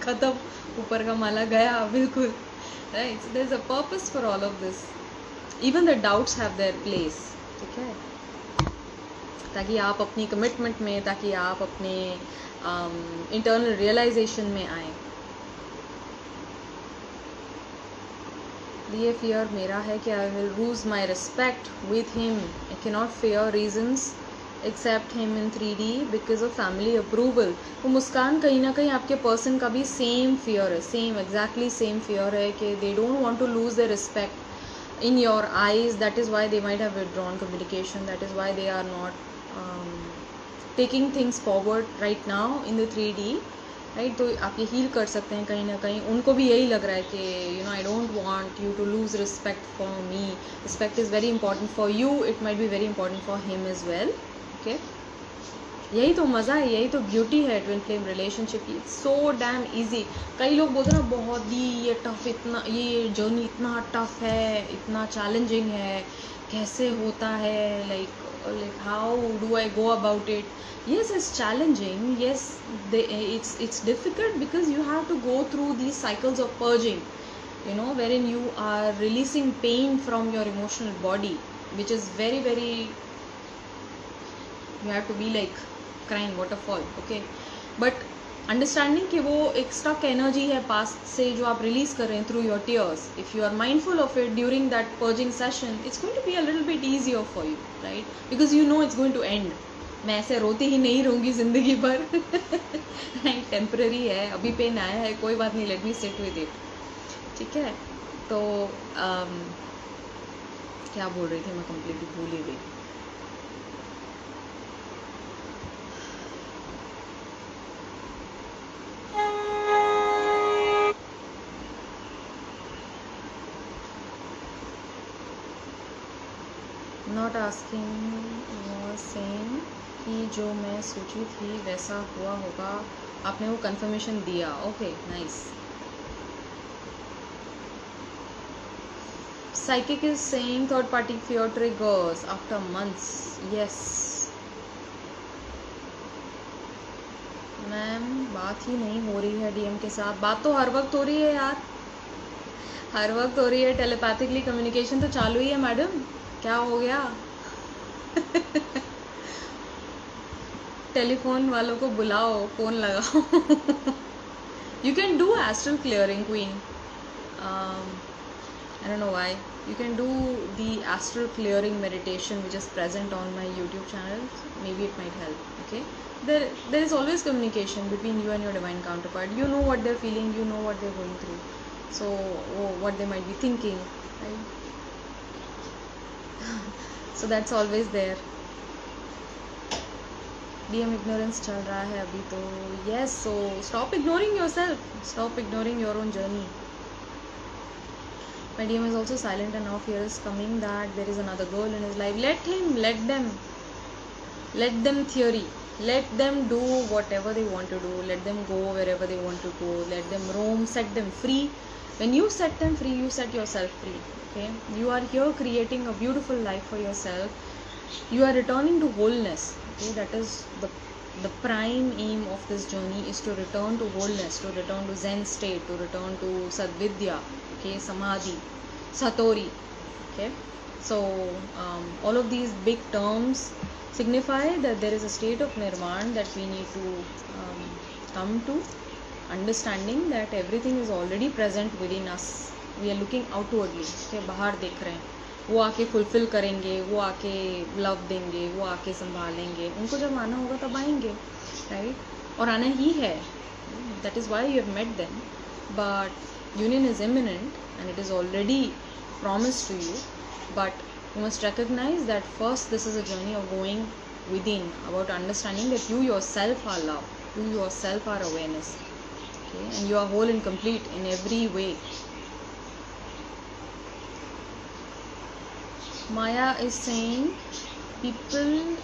खत्म, ऊपर का माला गया बिल्कुल, right? So there is a purpose for all of this. Even the doubts have their place, ठीक है? ताकि आप अपनी कमिटमेंट में, ताकि आप अपने इंटरनल रियलाइजेशन में आए. ये फियर मेरा है कि I will lose my respect with him. I can not fair reasons accept him in 3D because of family approval. तो मुस्कान, कहीं ना कहीं आपके पर्सन का भी सेम फियर है, सेम एग्जैक्टली सेम फियर है कि they don't want to lose their respect in your eyes. That is why they might have withdrawn communication. That is why they are not taking things forward right now in the 3D, right? तो आप ये heal कर सकते हैं. कहीं ना कहीं उनको भी यही लग रहा है कि you know, I don't want you to lose respect for me. Respect is very important for you. It might be very important for him as well. यही तो मज़ा है, यही तो ब्यूटी है ट्विन फ्लेम रिलेशनशिप की. It's so damn easy. कई लोग बोलते हैं ना बहुत ही ये टफ, इतना ये जर्नी इतना टफ है, इतना चैलेंजिंग है, कैसे होता है, like how do I go about it? Yes, it's challenging. Yes, it's difficult because you have to go through these cycles of purging, you know, wherein you are releasing pain from your emotional body, which is very very, you have to be like crying waterfall, okay? But understanding कि वो एक stuck energy है past से जो आप release कर रहे हैं through your tears. If you are mindful of it during that purging session, it's going to be a little bit easier for you, right? Because you know it's going to end. मैं ऐसे रोती ही नहीं रहूँगी ज़िंदगी भर. Temporary है, अभी pen आया है, कोई बात नहीं, let me sit with it, ठीक है? तो क्या बोल रही थी मैं कंप्लीटली भूल ही गई. नॉट आस्किंग वॉज सेम कि जो मैं सोची थी वैसा हुआ होगा. आपने वो कंफर्मेशन दिया. Okay, nice. Psychic is saying third party fear triggers after months. Yes. Ma'am बात ही नहीं हो रही है डीएम के साथ. बात तो हर वक्त हो रही है यार, हर वक्त हो रही है. टेलीपैथिकली कम्युनिकेशन तो चालू ही है मैडम. क्या हो गया? टेलीफोन वालों को बुलाओ, फोन लगाओ. You can do astral clearing, Queen. I don't know why. You can do the astral clearing meditation which is present on my YouTube channel. Maybe it might help. Okay. There is always communication between you and your divine counterpart. You know what they're feeling. You know what they're going through. So what they might be thinking, right? So that's always there. DM ignorance चल रहा है अभी तो. Yes. So stop ignoring yourself. Stop ignoring your own journey. My DM is also silent and now fear is coming that there is another girl in his life. Let him, let them theory. Let them do whatever they want to do. Let them go wherever they want to go. Let them roam, set them free. When you set them free, you set yourself free. Okay? You are here creating a beautiful life for yourself. You are returning to wholeness. Okay? That is the prime aim of this journey, is to return to wholeness, to return to Zen state, to return to Sadvidya. Okay, Samadhi, Satori. Okay, so all of these big terms signify that there is a state of nirvana that we need to come to, understanding that everything is already present within us. We are looking outwardly. Okay, बाहर देख रहे हैं, वो आके fulfil करेंगे, वो आके love देंगे, वो आके संभालेंगे. उनको जब आना होगा तब आएंगे, राइट? और आना ही है. That is why you have met them. But union is imminent and it is already promised to you, but you must recognize that first this is a journey of going within, about understanding that you yourself are love, you yourself are awareness. Okay, and you are whole and complete in every way. Maya is saying people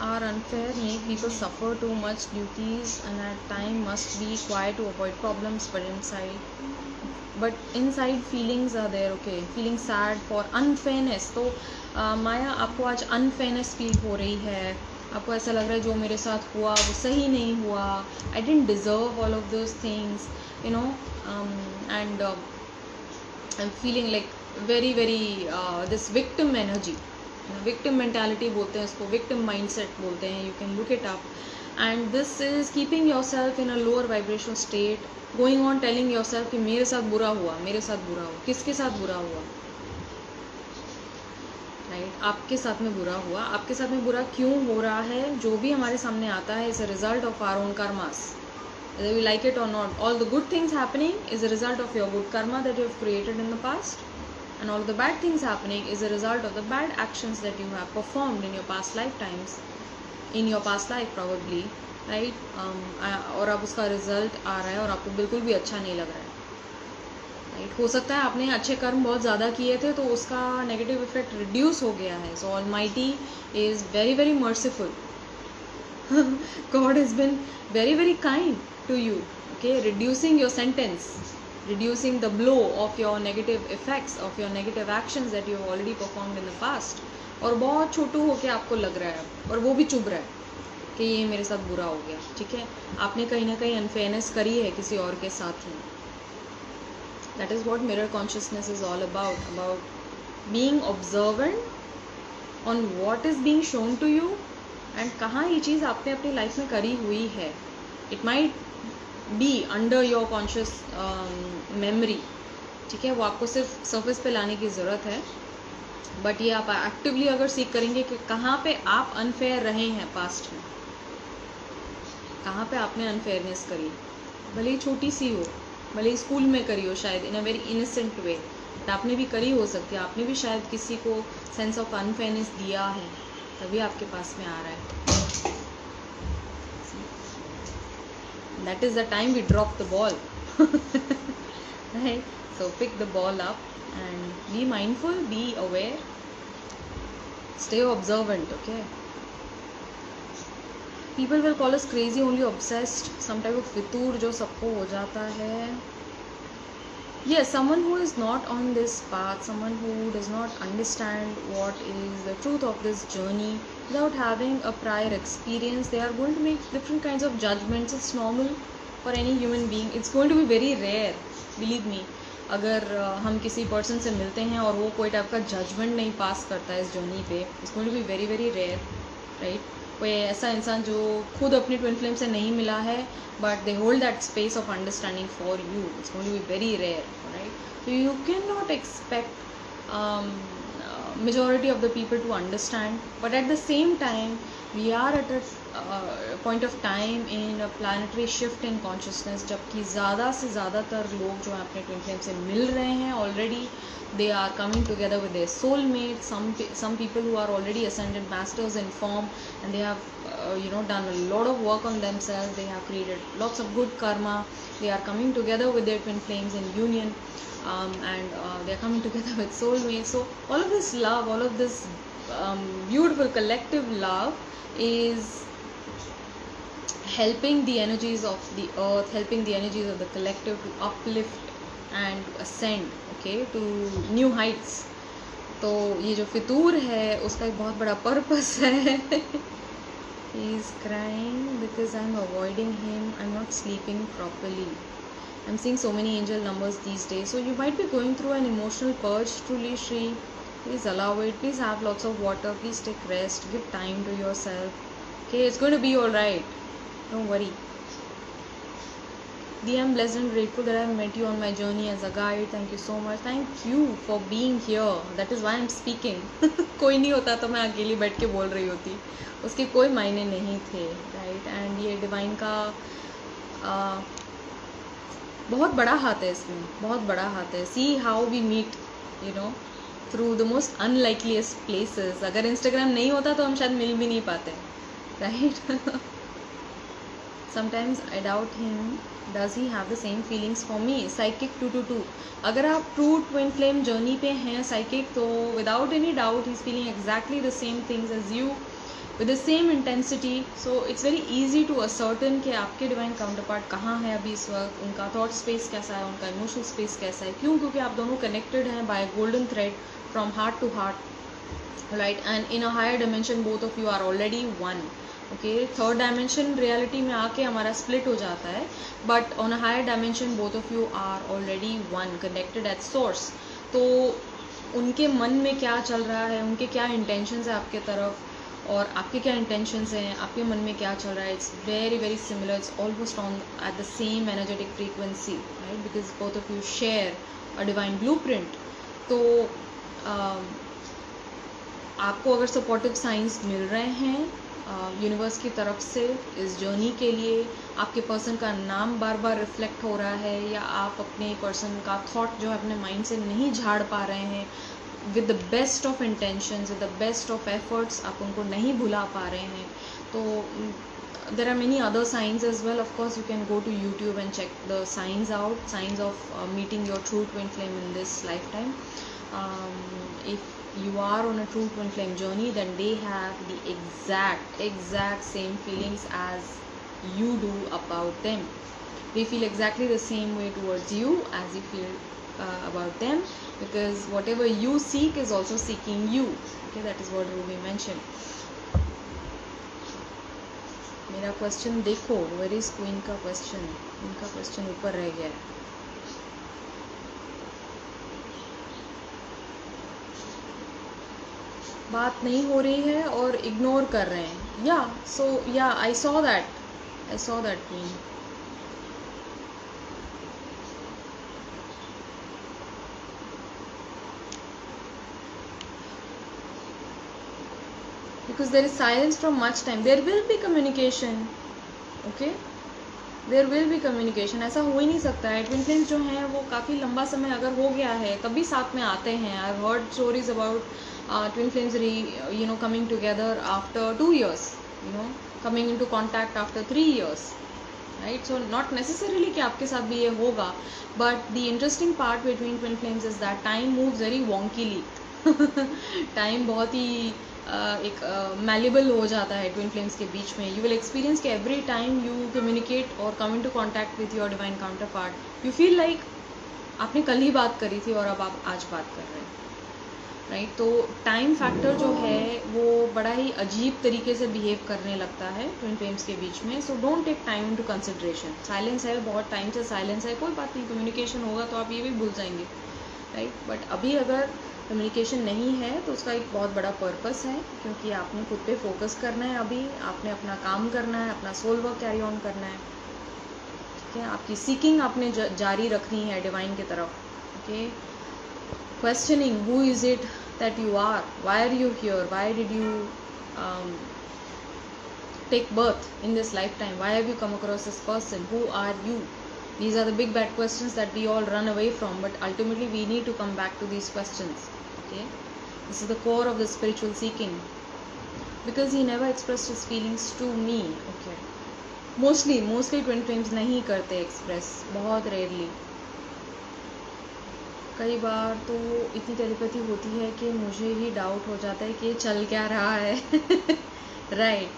are unfair, make people suffer too much duties, and at time must be quiet to avoid problems, but inside feelings are there. Okay, feeling sad for unfairness. तो माया, आपको आज unfairness feel हो रही है. आपको ऐसा लग रहा है जो मेरे साथ हुआ वो सही नहीं हुआ. I didn't deserve all of those things, you know. And I am feeling like very this victim energy. Victim mentality बोलते हैं उसको, विक्टिम माइंडसेट बोलते हैं. You can look it up. And this is keeping yourself in a lower vibrational state, going on telling yourself कि मेरे साथ बुरा हुआ, मेरे साथ बुरा हुआ. किसके साथ बुरा हुआ? राइट, आपके साथ में बुरा हुआ. आपके साथ में बुरा क्यों हो रहा है? जो भी हमारे सामने आता है is a result of our own karmas, whether we like it or not. All the good things happening is a result of your good karma that you have created in the past, and all the bad things happening is a result of the bad actions that you have performed in your past lifetimes, in your past life probably, right? और अब उसका result आ रहा है और आपको बिल्कुल भी अच्छा नहीं लग रहा है, राइट? हो सकता है आपने अच्छे कर्म बहुत ज़्यादा किए थे तो उसका नेगेटिव इफेक्ट रिड्यूस हो गया है. So almighty is very merciful. God has been very kind to you. Okay, reducing your sentence, reducing the blow of your negative effects, of your negative actions that you have already performed in the past. और बहुत छोटू होके आपको लग रहा है और वो भी चुभ रहा है कि ये मेरे साथ बुरा हो गया. ठीक है, आपने कहीं ना कहीं अनफेयरनेस करी है किसी और के साथ ही. That is what mirror consciousness is all about being observant on what is being shown to you and कहाँ ये चीज़ आपने अपनी लाइफ में करी हुई है. It might be under your conscious memory. ठीक है, वो आपको सिर्फ सरफेस पे लाने की ज़रूरत है. बट ये आप एक्टिवली अगर सीख करेंगे कि कहाँ पे आप अनफेयर रहे हैं पास्ट में, कहाँ पे आपने अनफेयरनेस करी, भले ही छोटी सी हो, भले ही स्कूल में करी हो, शायद इन अ वेरी इनोसेंट वे, आपने भी करी हो सकती है, आपने भी शायद किसी को सेंस ऑफ अनफेयरनेस दिया है, तभी आपके पास में आ रहा है. That is the time we drop the ball. Right? So pick the ball up and be mindful, be aware, stay observant. Okay, people will call us crazy, only obsessed, some type of fitur जो सबको हो जाता है. Yes, someone who is not on this path, someone who does not understand what is the truth of this journey without having a prior experience, they are going to make different kinds of judgments. It's normal for any human being. It's going to be very rare, believe me. अगर हम किसी person से मिलते हैं और वो कोई type का जजमेंट नहीं पास करता है इस जर्नी पे, it's going to be very very rare, right. कोई ऐसा इंसान जो खुद अपनी ट्विन फ्लेम से नहीं मिला है but they hold that space of understanding for you, it's going to be very rare, right. So you cannot expect majority of the people to understand, but at the same time we are at a point of time in a planetary shift in consciousness, जबकि ज़्यादा से ज़्यादातर लोग जो हैं अपने twin flame से मिल रहे हैं already, they are coming together with their soulmates. Some people who are already ascended masters in form, and they have done a lot of work on themselves, they have created lots of good karma, they are coming together with their twin flames in union, and they are coming together with soulmates. So all of this love, all of this beautiful collective love is helping the energies of the earth, helping the energies of the collective to uplift and to ascend, okay, to new heights. तो ये जो फितूर है उसका एक बहुत बड़ा purpose है. He is crying because I'm avoiding him, I'm not sleeping properly, I'm seeing so many angel numbers these days. So you might be going through an emotional purge, truly, Shri. Please allow it. Please have lots of water. Please take rest. Give time to yourself. Okay, it's going to be all right. Don't worry. Dear, I'm blessed and grateful that I have met you on my journey as a guide. Thank you so much. Thank you for being here. That is why I'm speaking. कोई नहीं होता तो मैं अकेली बैठ के बोल रही होती, उसके कोई मायने नहीं थे, राइट. एंड ये डिवाइन का बहुत बड़ा हाथ है इसमें, बहुत बड़ा हाथ है. See how we meet, through the most unlikeliest places. अगर इंस्टाग्राम नहीं होता तो हम शायद मिल भी नहीं पाते, right. Sometimes I doubt him. Does he have the same feelings for me? Psychic 222. अगर आप ट्रू ट्विन फ्लेम जर्नी पे हैं psychic, तो without any doubt he's feeling exactly the same things as you with the same intensity. So it's very easy to ascertain कि आपके divine counterpart कहाँ है अभी इस वक्त, उनका थॉट स्पेस कैसा है, उनका इमोशनल स्पेस कैसा है. क्यों? क्योंकि आप दोनों कनेक्टेड हैं by golden thread from heart to heart, right. And in a higher dimension both of you are already one. Okay, third dimension reality में आके हमारा स्प्लिट हो जाता है, but on a higher dimension both of you are already one, connected at source. तो उनके मन में क्या चल रहा है, उनके क्या इंटेंशंस है आपके तरफ, और आपके क्या इंटेंशंस हैं, आपके मन में क्या चल रहा है. It's very very similar, it's almost on at the same energetic frequency, right, because both of you share a divine blueprint. तो आपको अगर सपोर्टिव साइंस मिल रहे हैं यूनिवर्स की तरफ से इस जर्नी के लिए, आपके पर्सन का नाम बार बार रिफ्लेक्ट हो रहा है, या आप अपने पर्सन का थॉट जो है अपने माइंड से नहीं झाड़ पा रहे हैं, with the best of intentions, with the best of efforts आप उनको नहीं भुला पा रहे हैं, तो there are many other signs as well. Of course you can go to YouTube and check the signs out, signs of meeting your true twin flame in this lifetime. If you are on a true twin flame journey, then they have the exact same feelings as you do about them. They feel exactly the same way towards you as you feel about them, because whatever you seek is also seeking you. Okay, that is what Ruby mentioned. मेरा question देखो, where is queen का question. इनका question ऊपर रह गया है. बात नहीं हो रही है और इग्नोर कर रहे हैं. या सो या I saw that queen. Because there is silence from much time, there will be communication, okay. There will be communication. ऐसा हो ही नहीं सकता है। ट्विन फ्लेम्स जो हैं वो काफ़ी लंबा समय अगर हो गया है तभी साथ में आते हैं। I heard stories about twin flames coming together after 2 years, coming into contact after 3 years, right? So not necessarily कि आपके साथ भी ये होगा, but the interesting part between twin flames is that time moves very wonkily. Time बहुत ही एक malleable हो जाता है ट्विन फ्लेम्स के बीच में। यू विल एक्सपीरियंस कि एवरी टाइम यू कम्युनिकेट और come into contact with your divine counterpart, you feel like आपने कल ही बात करी थी और अब आप आज बात कर रहे हैं, राइट? तो टाइम फैक्टर जो है वो बड़ा ही अजीब तरीके से बिहेव करने लगता है ट्विन फ्लेम्स के बीच में। So don't take time into consideration. Silence है, बहुत टाइम से साइलेंस है, कोई बात नहीं, कम्युनिकेशन होगा तो आप ये भी भूल जाएंगे, राइट? बट अभी अगर कम्युनिकेशन नहीं है तो उसका एक बहुत बड़ा पर्पस है, क्योंकि आपने खुद पे फोकस करना है। अभी आपने अपना काम करना है, अपना सोल वर्क कैरी ऑन करना है, ठीक है? आपकी सीकिंग आपने जारी रखनी है डिवाइन की तरफ, okay? Questioning who is it that you are, why are you here, why did you take birth in this lifetime, why have you come across this person, who are you? These are the big bad questions that we all run away from, but ultimately we need to come back to these questions, okay? This is the core of the spiritual seeking, because he never expressed his feelings to me, okay? mostly twin flames नहीं करते express, बहुत rarely। कई बार तो इतनी telepathy होती है कि मुझे ही डाउट हो जाता है कि ये चल क्या रहा है। Right,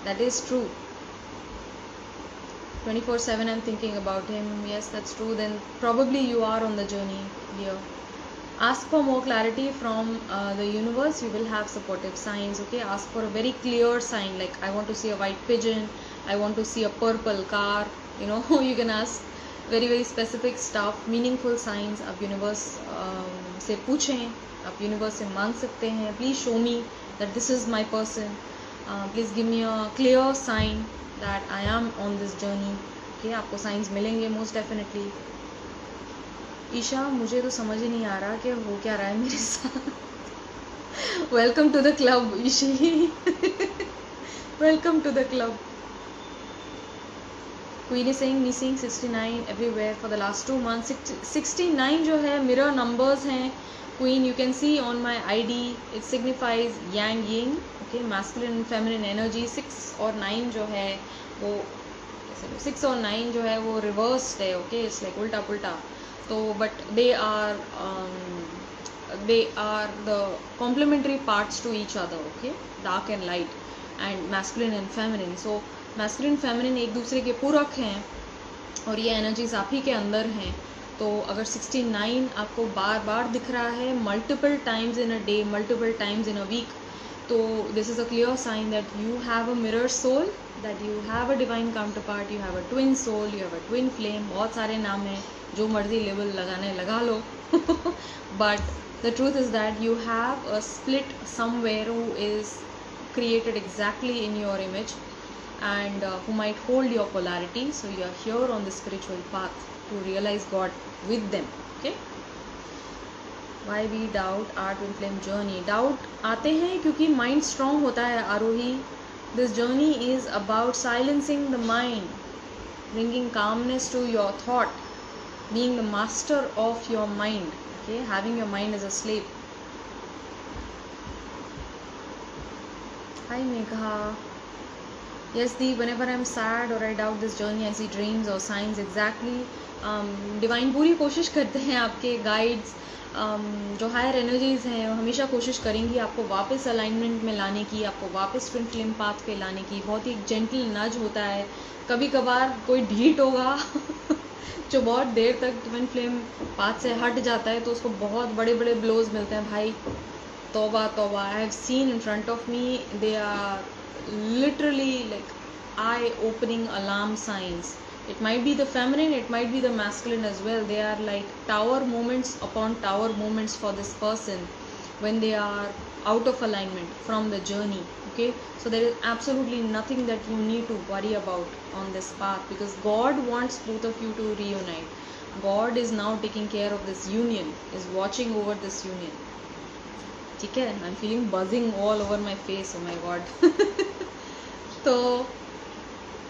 that is true. 24/7 I'm thinking about him. Yes, that's true. Then probably you are on the journey here. Ask for more clarity from the universe. You will have supportive signs, okay? Ask for a very clear sign, like I want to see a white pigeon, I want to see a purple car, you can ask very very specific stuff, meaningful signs आप universe से पूछें, आप universe से मांग सकते हैं, please show me that this is my person, please give me a clear sign that I am on this journey, okay? आपको signs मिलेंगे मोस्ट डेफिनेटली। ईशा, मुझे तो समझ ही नहीं आ रहा कि हो क्या रहा है मेरे साथ। Welcome to the club Ishi. Welcome to the club. Queen is saying missing 69 everywhere for the last 2 months. 69 जो है mirror numbers हैं Queen, you can see on my ID, it signifies yang yin, okay? masculine and feminine energy। 6 और 9 जो है वो 6 और 9 जो है वो reversed है, okay? it's like उल्टा पुल्टा, तो but they are the complementary parts to each other, okay? dark and light and masculine and feminine। so masculine feminine एक दूसरे के पूरक हैं और ये एनर्जीज आप ही के अंदर हैं। तो अगर 69 आपको बार बार दिख रहा है multiple times in a day, multiple times in a week, तो this is a clear sign that you have a mirror soul, that you have a divine counterpart, you have a twin soul, you have a twin flame. बहुत सारे नाम हैं, जो मर्जी label लगाने लगा लो। But the truth is that you have a split somewhere who is created exactly in your image and who might hold your polarity. So you are here on the spiritual path to realize God with them, okay? Why we doubt our twin flame journey? Doubt आते हैं क्योंकि mind strong होता है आरोही। This journey is about silencing the mind, bringing calmness to your thought, being the master of your mind, okay? Having your mind as a slave. Hi Megha. Yes, Deep, whenever I'm sad or I doubt this journey, I see dreams or signs exactly. Divine पूरी कोशिश करते हैं, आपके guides जो higher energies हैं हमेशा कोशिश करेंगी आपको वापस अलाइनमेंट में लाने की, आपको वापस ट्विन फ्लेम पाथ पे लाने की। बहुत ही जेंटल नज होता है, कभी कभार कोई ढीठ होगा जो बहुत देर तक ट्विन फ्लेम पाथ से हट जाता है तो उसको बहुत बड़े बड़े ब्लोज मिलते हैं। भाई तौबा तौबा, I have seen in front of me, they are literally like eye opening alarm signs. It might be the feminine, it might be the masculine as well. They are like tower moments upon tower moments for this person when they are out of alignment from the journey, okay? So there is absolutely nothing that you need to worry about on this path, because God wants both of you to reunite. God is now taking care of this union, is watching over this union, ठीक है? I'm feeling buzzing all over my face, oh my god। तो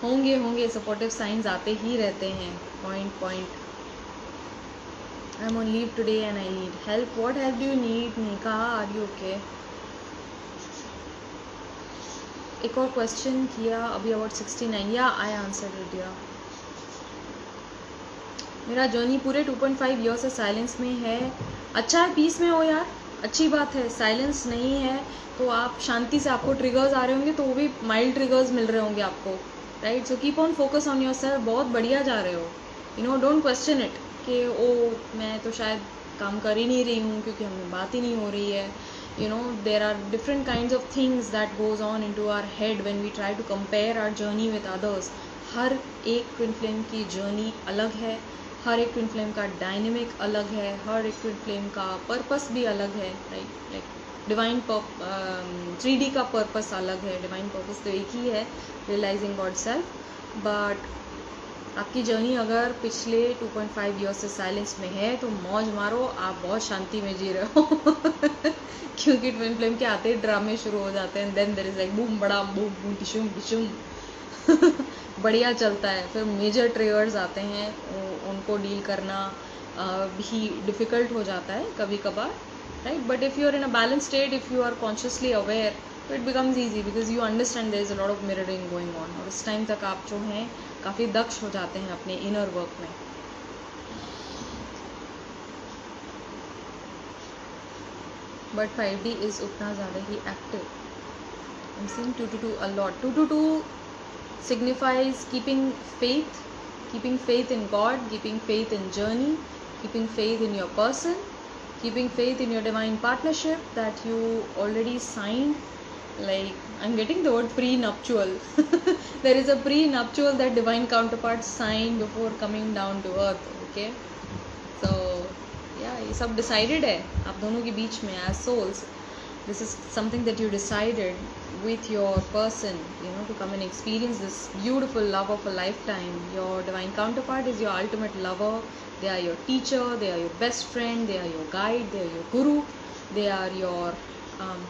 होंगे supportive science आते ही रहते हैं. Point. I'm on leave today and I need help. What help do you need, Nika? Are you okay? एक और question किया अभी about 69. या आई आंसर इट. या मेरा जर्नी पूरे 2.5 ईयर से साइलेंस में है. अच्छा है, पीस में हो यार, अच्छी बात है. साइलेंस नहीं है तो आप शांति से, आपको ट्रिगर्स आ रहे होंगे तो वो भी माइल्ड ट्रिगर्स मिल रहे होंगे आपको, right. So keep on focus on your self. बहुत बढ़िया जा रहे हो. डोंट क्वेश्चन इट कि ओ मैं तो शायद काम कर ही नहीं रही हूँ क्योंकि हमें बात ही नहीं हो रही है. There are different kinds of things that goes on into our head when we try to compare our journey with others. हर एक ट्विन फ्लेम की जर्नी अलग है, हर एक ट्विन फ्लेम का डायनेमिक अलग है, हर एक ट्विन फ्लेम का पर्पस भी अलग है, राइट. लाइक डिवाइन 3D का पर्पस अलग है. डिवाइन पर्पस तो एक ही है, रियलाइजिंग गॉड सेल्फ. बट आपकी जर्नी अगर पिछले 2.5 ईयर से साइलेंस में है तो मौज मारो, आप बहुत शांति में जी रहे हो. क्योंकि ट्विन फ्लेम के आते ही ड्रामे शुरू हो जाते हैं. Then there is like boom बड़ा बूम बूम टिशुम टिशुम. बढ़िया चलता है. फिर मेजर ट्रिगर्स आते हैं, उनको डील करना भी डिफ़िकल्ट हो जाता है कभी कभार, right. But if you are in a balance state, if you are consciously aware, तो it becomes easy because you understand there is a lot of mirroring going on. और इस टाइम तक आप जो हैं काफ़ी दक्ष हो जाते हैं अपने इनर वर्क में. बट 5D इज उतना ज़्यादा ही active. I am seeing 222 a lot. 222 signifies keeping faith in God, keeping faith in journey, keeping faith in your person, keeping faith in your divine partnership that you already signed. Like, I'm getting the word prenuptial. There is a prenuptial that divine counterparts sign before coming down to earth. Okay, so yeah, ये सब decided है आप दोनों के बीच में as souls. This is something that you decided with your person, to come and experience this beautiful love of a lifetime. Your divine counterpart is your ultimate lover. They are your teacher, they are your best friend, they are your guide, they are your guru, they are your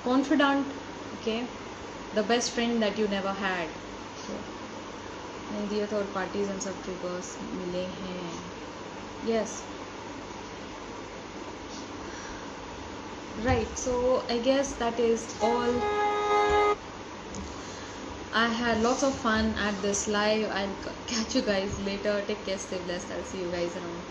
confidant, okay, the best friend that you never had. So, दिए third parties and सब triggers मिले हैं. Yes. Right, so I guess that is all. I had lots of fun at this live. I'll catch you guys later. Take care, stay blessed. I'll see you guys around.